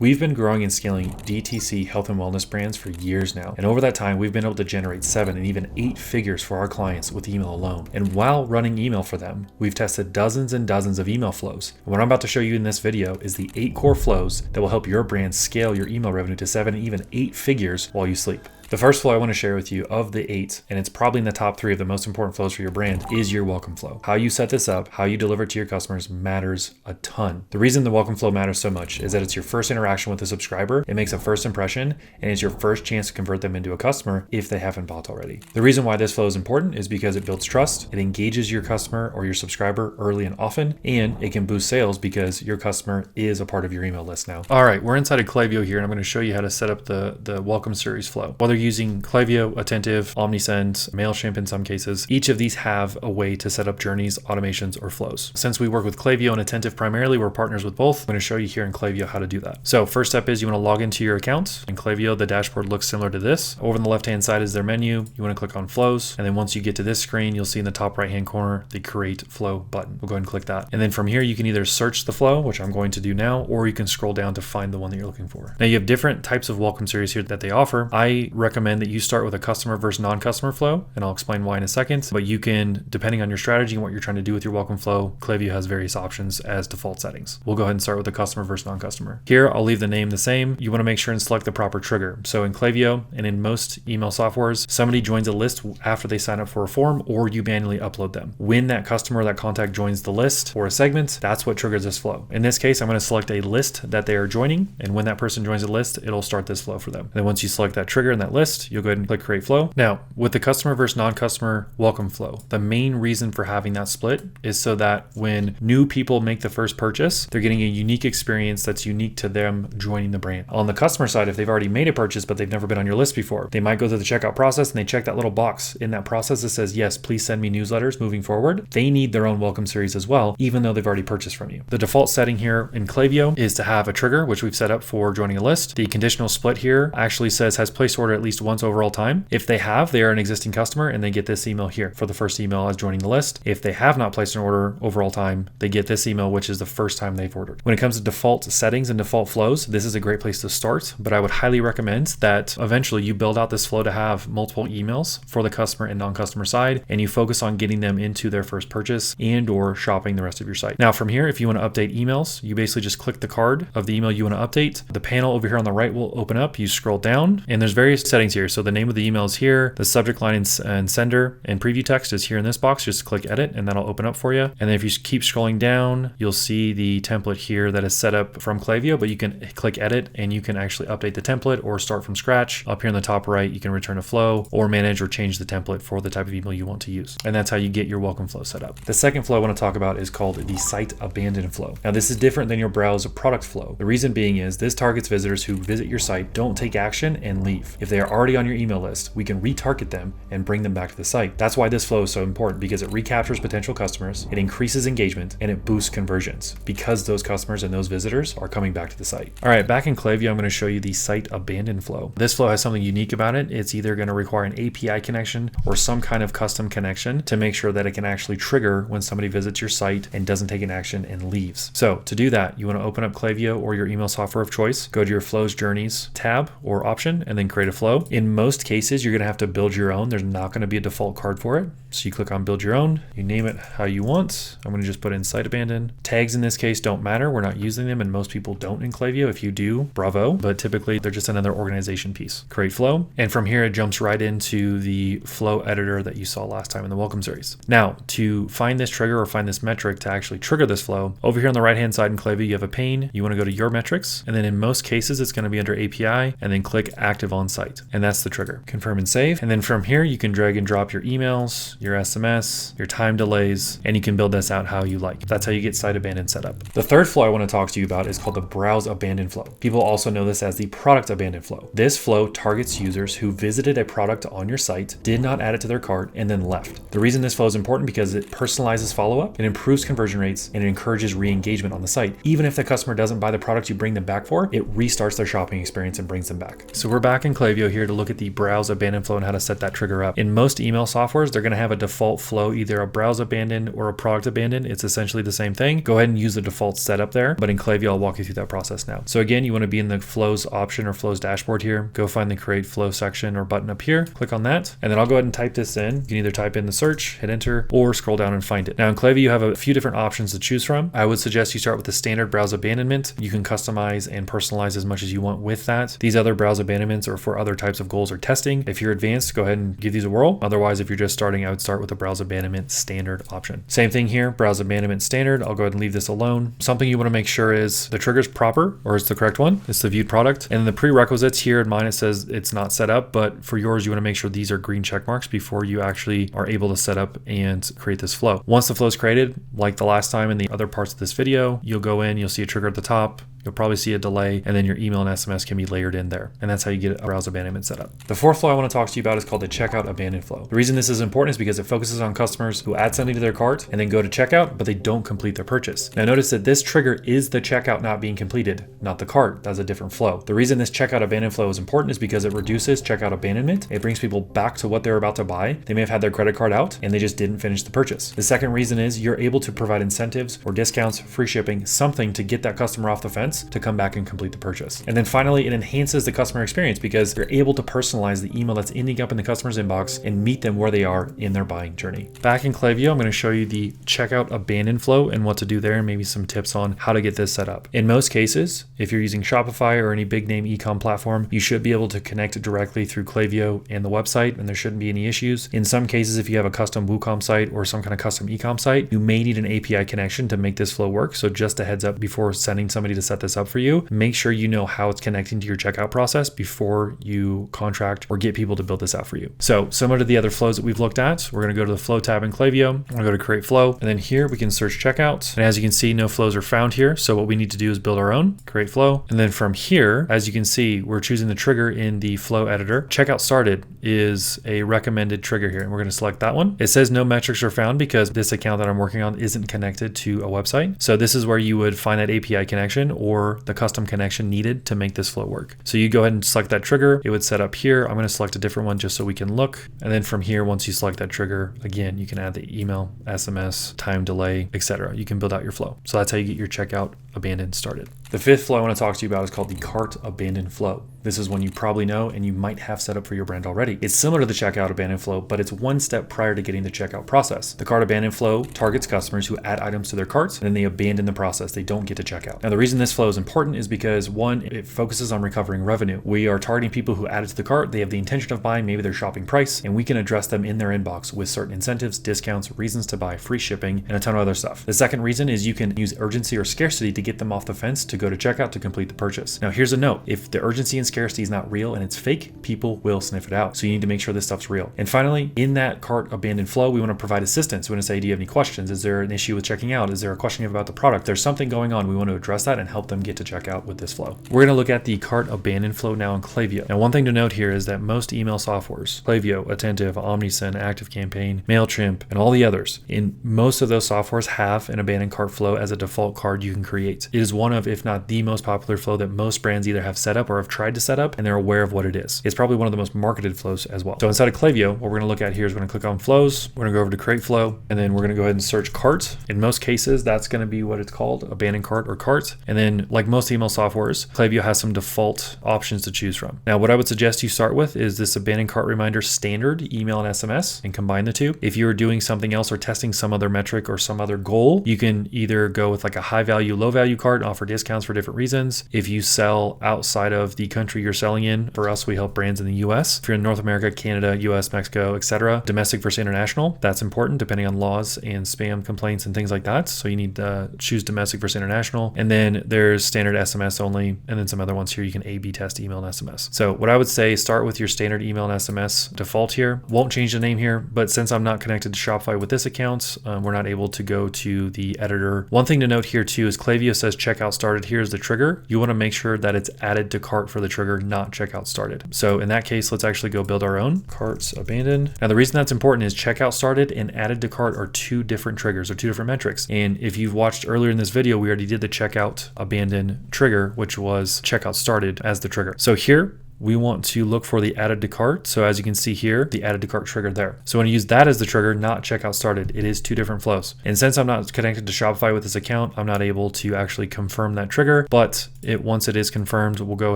We've been growing and scaling DTC health and wellness brands for years now. And over that time, we've been able to generate 7 and even 8 figures for our clients with email alone. And while running email for them, we've tested dozens and dozens of email flows. And what I'm about to show you in this video is the 8 core flows that will help your brand scale your email revenue to 7 and even 8 figures while you sleep. The first flow I want to share with you of the 8, and it's probably in the top 3 of the most important flows for your brand, is your welcome flow. How you set this up, how you deliver it to your customers matters a ton. The reason the welcome flow matters so much is that it's your first interaction with a subscriber. It makes a first impression, and it's your first chance to convert them into a customer if they haven't bought already. The reason why this flow is important is because it builds trust, it engages your customer or your subscriber early and often, and it can boost sales because your customer is a part of your email list now. All right, we're inside of Klaviyo here, and I'm going to show you how to set up the welcome series flow. Whether using Klaviyo, Attentive, Omnisend, MailChimp in some cases, each of these have a way to set up journeys, automations, or flows. Since we work with Klaviyo and Attentive primarily, we're partners with both. I'm going to show you here in Klaviyo how to do that. So first step is you want to log into your account. In Klaviyo, the dashboard looks similar to this. Over on the left-hand side is their menu. You want to click on flows. And then once you get to this screen, you'll see in the top right-hand corner, the create flow button. We'll go ahead and click that. And then from here, you can either search the flow, which I'm going to do now, or you can scroll down to find the one that you're looking for. Now you have different types of welcome series here that they offer. I recommend that you start with a customer versus non-customer flow, and I'll explain why in a second. But you can, depending on your strategy and what you're trying to do with your welcome flow, Klaviyo has various options as default settings. We'll go ahead and start with the customer versus non-customer. Here, I'll leave the name the same. You want to make sure and select the proper trigger. So in Klaviyo and in most email softwares, somebody joins a list after they sign up for a form, or you manually upload them. When that customer or that contact joins the list or a segment, that's what triggers this flow. In this case, I'm going to select a list that they are joining, and when that person joins a list, it'll start this flow for them. And then once you select that trigger in that list, you'll go ahead and click create flow. Now, with the customer versus non-customer welcome flow, the main reason for having that split is so that when new people make the first purchase, they're getting a unique experience that's unique to them joining the brand. On the customer side, if they've already made a purchase, but they've never been on your list before, they might go through the checkout process and they check that little box in that process that says, yes, please send me newsletters moving forward. They need their own welcome series as well, even though they've already purchased from you. The default setting here in Klaviyo is to have a trigger, which we've set up for joining a list. The conditional split here actually says has placed order at least once overall time. If they have, they are an existing customer and they get this email here for the first email as joining the list. If they have not placed an order overall time, they get this email, which is the first time they've ordered. When it comes to default settings and default flows, this is a great place to start, but I would highly recommend that eventually you build out this flow to have multiple emails for the customer and non-customer side, and you focus on getting them into their first purchase and or shopping the rest of your site. Now from here, if you want to update emails, you basically just click the card of the email you want to update. The panel over here on the right will open up. You scroll down and there's various settings here. So the name of the email is here, the subject line and sender and preview text is here in this box. Just click edit and that'll open up for you. And then if you keep scrolling down, you'll see the template here that is set up from Klaviyo, but you can click edit and you can actually update the template or start from scratch. Up here in the top right, you can return a flow or manage or change the template for the type of email you want to use. And that's how you get your welcome flow set up. The second flow I want to talk about is called the site abandon flow. Now this is different than your browse product flow. The reason being is this targets visitors who visit your site, don't take action and leave. If they are already on your email list, we can retarget them and bring them back to the site. That's why this flow is so important, because it recaptures potential customers, it increases engagement, and it boosts conversions because those customers and those visitors are coming back to the site. All right, back in Klaviyo, I'm going to show you the site abandon flow. This flow has something unique about it. It's either going to require an API connection or some kind of custom connection to make sure that it can actually trigger when somebody visits your site and doesn't take an action and leaves. So to do that, you want to open up Klaviyo or your email software of choice, go to your flows journeys tab or option, and then create a flow. In most cases, you're going to have to build your own. There's not going to be a default card for it. So you click on build your own, you name it how you want. I'm going to just put in site abandon. Tags in this case don't matter. We're not using them and most people don't in Klaviyo. If you do, bravo, but typically they're just another organization piece. Create flow. And from here, it jumps right into the flow editor that you saw last time in the welcome series. Now to find this trigger or find this metric to actually trigger this flow, over here on the right-hand side in Klaviyo, you have a pane. You want to go to your metrics. And then in most cases, it's going to be under API and then click active on site. And that's the trigger. Confirm and save. And then from here, you can drag and drop your emails, your SMS, your time delays, and you can build this out how you like. That's how you get site abandon set up. The third flow I want to talk to you about is called the browse abandon flow. People also know this as the product abandon flow. This flow targets users who visited a product on your site, did not add it to their cart, and then left. The reason this flow is important because it personalizes follow-up, it improves conversion rates, and it encourages re-engagement on the site. Even if the customer doesn't buy the product you bring them back for, it restarts their shopping experience and brings them back. So we're back in Klaviyo video here to look at the browse abandon flow and how to set that trigger up. In most email softwares, they're going to have a default flow, either a browse abandon or a product abandon. It's essentially the same thing. Go ahead and use the default setup there, but in Klaviyo, I'll walk you through that process now. So again, you want to be in the flows option or flows dashboard here. Go find the create flow section or button up here, click on that, and then I'll go ahead and type this in. You can either type in the search, hit enter, or scroll down and find it. Now in Klaviyo, you have a few different options to choose from. I would suggest you start with the standard browse abandonment. You can customize and personalize as much as you want with that. These other browse abandonments are for other types of goals or testing. If you're advanced, go ahead and give these a whirl. Otherwise, if you're just starting, I would start with the browse abandonment standard option. Same thing here, browse abandonment standard. I'll go ahead and leave this alone. Something you want to make sure is the trigger's proper, or it's the correct one. It's the viewed product. And the prerequisites here in mine, it says it's not set up, but for yours, you want to make sure these are green check marks before you actually are able to set up and create this flow. Once the flow is created, like the last time in the other parts of this video, you'll go in, you'll see a trigger at the top. You'll probably see a delay, and then your email and SMS can be layered in there. And that's how you get a browse abandonment set up. The fourth flow I want to talk to you about is called the checkout abandon flow. The reason this is important is because it focuses on customers who add something to their cart and then go to checkout, but they don't complete their purchase. Now notice that this trigger is the checkout not being completed, not the cart. That's a different flow. The reason this checkout abandon flow is important is because it reduces checkout abandonment. It brings people back to what they're about to buy. They may have had their credit card out and they just didn't finish the purchase. The second reason is you're able to provide incentives or discounts, free shipping, something to get that customer off the fence to come back and complete the purchase. And then finally, it enhances the customer experience because you're able to personalize the email that's ending up in the customer's inbox and meet them where they are in their buying journey. Back in Klaviyo, I'm going to show you the checkout abandon flow and what to do there, and maybe some tips on how to get this set up. In most cases, if you're using Shopify or any big name e-com platform, you should be able to connect directly through Klaviyo and the website, and there shouldn't be any issues. In some cases, if you have a custom WooCommerce site or some kind of custom e-com site, you may need an API connection to make this flow work. So just a heads up before sending somebody to set this up for you, make sure you know how it's connecting to your checkout process before you contract or get people to build this out for you. So similar to the other flows that we've looked at, we're going to go to the flow tab in Klaviyo. I'm going to go to create flow, and then here we can search checkout. And as you can see, no flows are found here. So what we need to do is build our own, create flow. And then from here, as you can see, we're choosing the trigger in the flow editor. Checkout started is a recommended trigger here, and we're going to select that one. It says no metrics are found because this account that I'm working on isn't connected to a website. So this is where you would find that API connection or the custom connection needed to make this flow work. So you go ahead and select that trigger. It would set up here. I'm going to select a different one just so we can look. And then from here, once you select that trigger, again, you can add the email, SMS, time delay, etc. You can build out your flow. So that's how you get your checkout abandon started. The fifth flow I want to talk to you about is called the cart abandon flow. This is one you probably know and you might have set up for your brand already. It's similar to the checkout abandon flow, but it's one step prior to getting the checkout process. The cart abandon flow targets customers who add items to their carts and then they abandon the process. They don't get to checkout. Now, the reason this flow is important is because one, it focuses on recovering revenue. We are targeting people who added to the cart. They have the intention of buying, maybe they're shopping price, and we can address them in their inbox with certain incentives, discounts, reasons to buy, free shipping, and a ton of other stuff. The second reason is you can use urgency or scarcity to get them off the fence to go to checkout to complete the purchase. Now, here's a note. If the urgency and scarcity is not real and it's fake, people will sniff it out. So you need to make sure this stuff's real. And finally, in that cart abandon flow, we want to provide assistance. We want to say, do you have any questions? Is there an issue with checking out? Is there a question about the product? There's something going on. We want to address that and help them get to checkout with this flow. We're going to look at the cart abandon flow now in Klaviyo. Now, one thing to note here is that most email softwares, Klaviyo, Attentive, OmniSend, ActiveCampaign, MailChimp, and all the others, in most of those softwares have an abandoned cart flow as a default card you can create. It is one of, if not the most popular flow that most brands either have set up or have tried to set up, and they're aware of what it is. It's probably one of the most marketed flows as well. So inside of Klaviyo, what we're going to look at here is we're going to click on flows. We're going to go over to create flow, and then we're going to go ahead and search cart. In most cases, that's going to be what it's called, abandoned cart or cart. And then like most email softwares, Klaviyo has some default options to choose from. Now, what I would suggest you start with is this abandoned cart reminder standard email and SMS and combine the two. If you're doing something else or testing some other metric or some other goal, you can either go with like a high value, low value cart and offer discounts for different reasons. If you sell outside of the country you're selling in, for us, we help brands in the US. If you're in North America, Canada, US, Mexico, etc., domestic versus international, that's important depending on laws and spam complaints and things like that. So you need to choose domestic versus international. And then there's standard SMS only. And then some other ones here, you can A/B test email and SMS. So what I would say, start with your standard email and SMS default here. Won't change the name here, but since I'm not connected to Shopify with this account, we're not able to go to the editor. One thing to note here too is Klaviyo says checkout started. Here's the trigger. You want to make sure that it's added to cart for the trigger, not checkout started. So in that case, let's actually go build our own carts abandoned. Now the reason that's important is checkout started and added to cart are two different triggers or two different metrics. And if you've watched earlier in this video, we already did the checkout abandon trigger, which was checkout started as the trigger. So here, we want to look for the added to cart. So as you can see here, the added to cart trigger there. So I'm going to use that as the trigger, not checkout started. It is two different flows. And since I'm not connected to Shopify with this account, I'm not able to actually confirm that trigger, but once it is confirmed, we'll go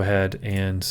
ahead and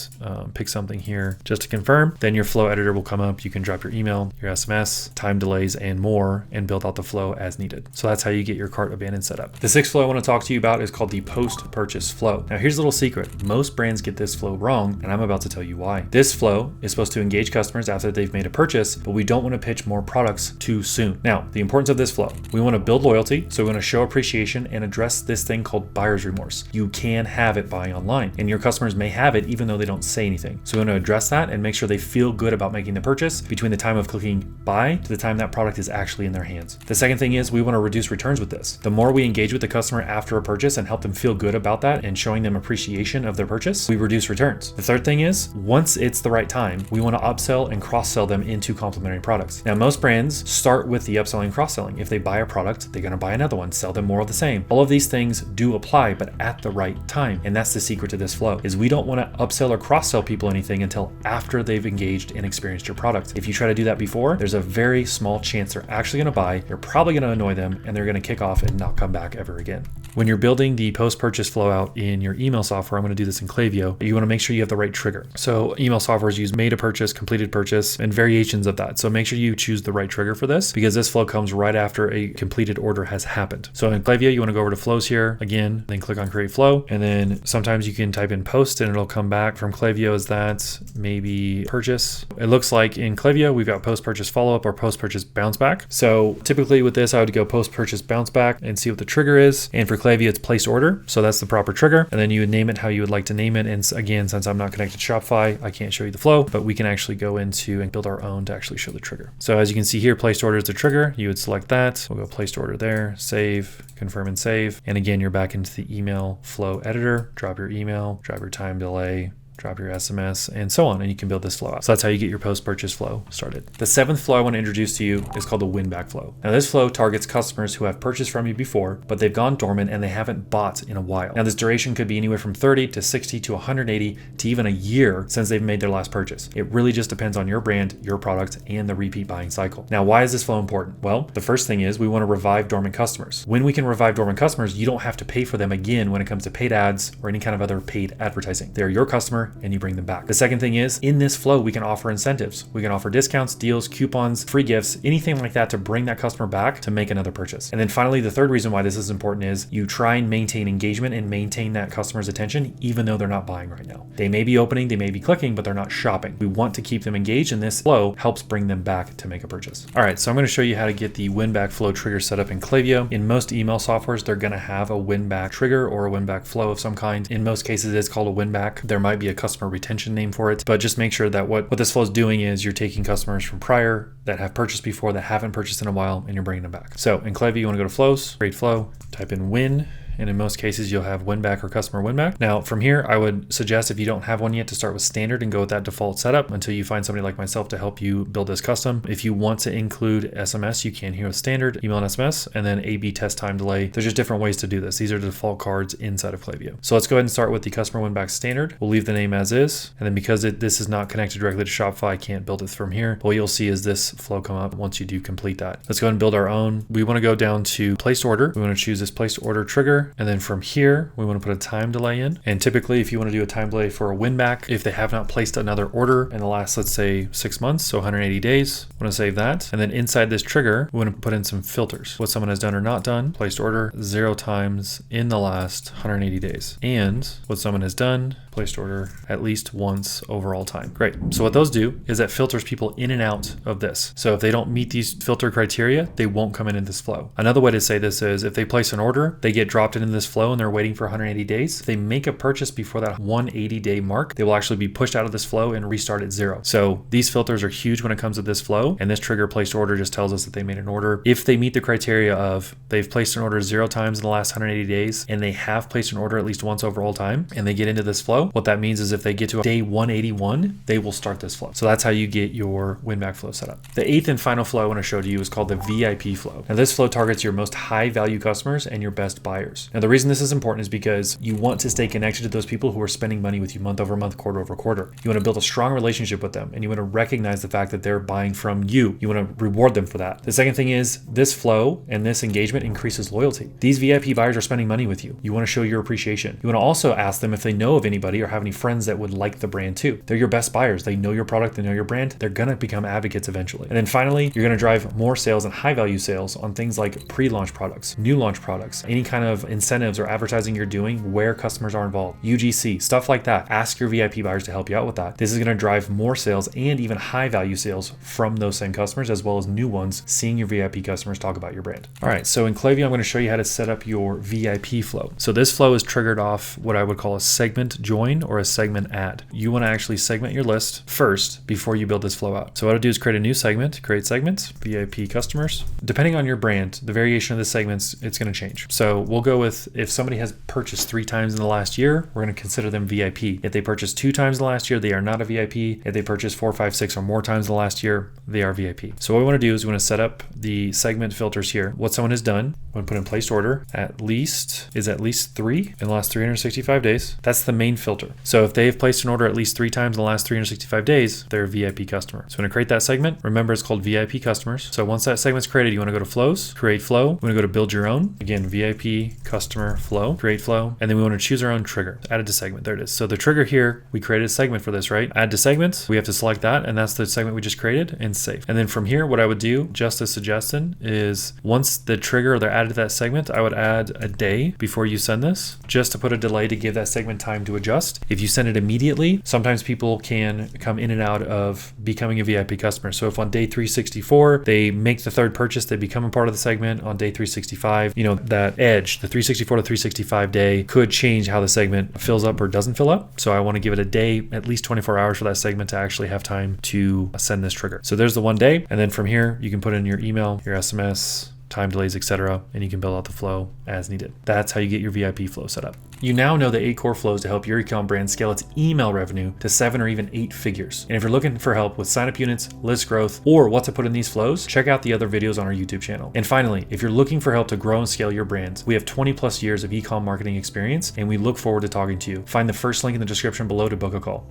pick something here just to confirm. Then your flow editor will come up. You can drop your email, your SMS, time delays, and more, and build out the flow as needed. So that's how you get your cart abandoned set up. The sixth flow I want to talk to you about is called the post-purchase flow. Now here's a little secret. Most brands get this flow wrong, and I'm about to tell you why. This flow is supposed to engage customers after they've made a purchase, but we don't want to pitch more products too soon. Now, the importance of this flow, we want to build loyalty, so we want to show appreciation and address this thing called buyer's remorse. You can have it buying online, and your customers may have it even though they don't say anything. So we want to address that and make sure they feel good about making the purchase between the time of clicking buy to the time that product is actually in their hands. The second thing is we want to reduce returns with this. The more we engage with the customer after a purchase and help them feel good about that and showing them appreciation of their purchase, we reduce returns. The third thing is once it's the right time, we want to upsell and cross-sell them into complementary products. Now, most brands start with the upselling and cross-selling. If they buy a product, they're going to buy another one, sell them more of the same. All of these things do apply, but at the right time. And that's the secret to this flow, is we don't want to upsell or cross-sell people anything until after they've engaged and experienced your product. If you try to do that before, there's a very small chance they're actually going to buy, you're probably going to annoy them, and they're going to kick off and not come back ever again. When you're building the post-purchase flow out in your email software, I'm going to do this in Klaviyo, you want to make sure you have the right trigger. So email softwares use made a purchase, completed purchase, and variations of that. So make sure you choose the right trigger for this, because this flow comes right after a completed order has happened. So in Klaviyo, you want to go over to flows here again, then click on create flow. And then sometimes you can type in post and it'll come back from Klaviyo as that, maybe purchase. It looks like in Klaviyo, we've got post-purchase follow-up or post-purchase bounce back. So typically with this, I would go post-purchase bounce back and see what the trigger is. And for Klaviyo, it's placed order. So that's the proper trigger. And then you would name it how you would like to name it. And again, since I'm not connected to Shopify, I can't show you the flow, but we can actually go into and build our own to actually show the trigger. So as you can see here, placed order is the trigger. You would select that. We'll go placed order there, save, confirm and save. And again, you're back into the email flow editor, drop your email, drop your time delay, drop your SMS, and so on, and you can build this flow out. So that's how you get your post-purchase flow started. The seventh flow I want to introduce to you is called the win-back flow. Now this flow targets customers who have purchased from you before, but they've gone dormant and they haven't bought in a while. Now this duration could be anywhere from 30 to 60 to 180 to even a year since they've made their last purchase. It really just depends on your brand, your product, and the repeat buying cycle. Now, why is this flow important? Well, the first thing is we want to revive dormant customers. When we can revive dormant customers, you don't have to pay for them again when it comes to paid ads or any kind of other paid advertising. They're your customer and you bring them back. The second thing is in this flow, we can offer incentives. We can offer discounts, deals, coupons, free gifts, anything like that to bring that customer back to make another purchase. And then finally, the third reason why this is important is you try and maintain engagement and maintain that customer's attention, even though they're not buying right now. They may be opening, they may be clicking, but they're not shopping. We want to keep them engaged, and this flow helps bring them back to make a purchase. All right, so I'm going to show you how to get the win-back flow trigger set up in Klaviyo. In most email softwares, they're going to have a win-back trigger or a win-back flow of some kind. In most cases, it's called a win-back. There might be a customer retention name for it, but just make sure that what this flow is doing is you're taking customers from prior that have purchased before, that haven't purchased in a while, and you're bringing them back. So in Klaviyo, you want to go to flows, create flow, type in win, and in most cases you'll have win back or customer win back. Now from here, I would suggest if you don't have one yet to start with standard and go with that default setup until you find somebody like myself to help you build this custom. If you want to include SMS, you can here with standard, email and SMS, and then A/B test time delay. There's just different ways to do this. These are the default cards inside of Klaviyo. So let's go ahead and start with the customer win back standard. We'll leave the name as is. And then because this is not connected directly to Shopify, I can't build it from here. But what you'll see is this flow come up once you do complete that. Let's go ahead and build our own. We want to go down to placed order. We want to choose this placed order trigger. And then from here, we want to put a time delay in. And typically, if you want to do a time delay for a win back, if they have not placed another order in the last, let's say 6 months, so 180 days, we want to save that. And then inside this trigger, we want to put in some filters. What someone has done or not done, placed order 0 times in the last 180 days. And what someone has done, placed order at least once over all time. Great. So what those do is that filters people in and out of this. So if they don't meet these filter criteria, they won't come in this flow. Another way to say this is if they place an order, they get dropped into this flow and they're waiting for 180 days. If they make a purchase before that 180-day mark, they will actually be pushed out of this flow and restart at 0. So these filters are huge when it comes to this flow. And this trigger placed order just tells us that they made an order. If they meet the criteria of they've placed an order 0 times in the last 180 days and they have placed an order at least once over all time and they get into this flow, what that means is if they get to day 181, they will start this flow. So that's how you get your win-back flow set up. The eighth and final flow I want to show to you is called the VIP flow. Now this flow targets your most high value customers and your best buyers. customers. Now, the reason this is important is because you want to stay connected to those people who are spending money with you month over month, quarter over quarter. You want to build a strong relationship with them, and you want to recognize the fact that they're buying from you. You want to reward them for that. The second thing is this flow and this engagement increases loyalty. These VIP buyers are spending money with you. You want to show your appreciation. You want to also ask them if they know of anybody or have any friends that would like the brand too. They're your best buyers. They know your product, they know your brand. They're going to become advocates eventually. And then finally, you're going to drive more sales and high value sales on things like pre-launch products, new launch products, any kind of incentives or advertising you're doing where customers are involved, UGC, stuff like that. Ask your VIP buyers to help you out with that. This is going to drive more sales and even high value sales from those same customers, as well as new ones, seeing your VIP customers talk about your brand. All right, so in Klaviyo, I'm going to show you how to set up your VIP flow. So this flow is triggered off what I would call a segment join or a segment add. You want to actually segment your list first before you build this flow out. So what I'll do is create a new segment, create segments, VIP customers. Depending on your brand, the variation of the segments, it's going to change. So we'll go with, if somebody has purchased 3 times in the last year, we're going to consider them VIP. If they purchased 2 times in the last year, they are not a VIP. If they purchased 4, 5, 6 or more times in the last year, they are VIP. So what we want to do is we want to set up the segment filters here. What someone has done, I'm going to put in placed order, at least 3 in the last 365 days. That's the main filter. So if they've placed an order at least 3 times in the last 365 days, they're a VIP customer. So I'm going to create that segment. Remember, it's called VIP customers. So once that segment's created, you want to go to flows, create flow. We want to go to build your own. Again, VIP customer flow, create flow. And then we want to choose our own trigger. Add it to segment. There it is. So the trigger here, we created a segment for this, right? Add to segments. We have to select that. And that's the segment we just created and save. And then from here, what I would do, just a suggestion, is once the trigger or they're added to that segment, I would add a day before you send this, just to put a delay to give that segment time to adjust. If you send it immediately, sometimes people can come in and out of becoming a VIP customer. So if on day 364, they make the 3rd purchase, they become a part of the segment. On day 365, that edge, the 364 to 365 day could change how the segment fills up or doesn't fill up. So I want to give it a day, at least 24 hours for that segment to actually have time to send this trigger. So there's the 1 day. And then from here, you can put in your email, your SMS, time delays, etc., and you can build out the flow as needed. That's how you get your VIP flow set up. You now know the 8 core flows to help your e-com brand scale its email revenue to 7 or even 8 figures. And if you're looking for help with sign-up units, list growth, or what to put in these flows, check out the other videos on our YouTube channel. And finally, if you're looking for help to grow and scale your brands, we have 20+ years of e-com marketing experience, and we look forward to talking to you. Find the first link in the description below to book a call.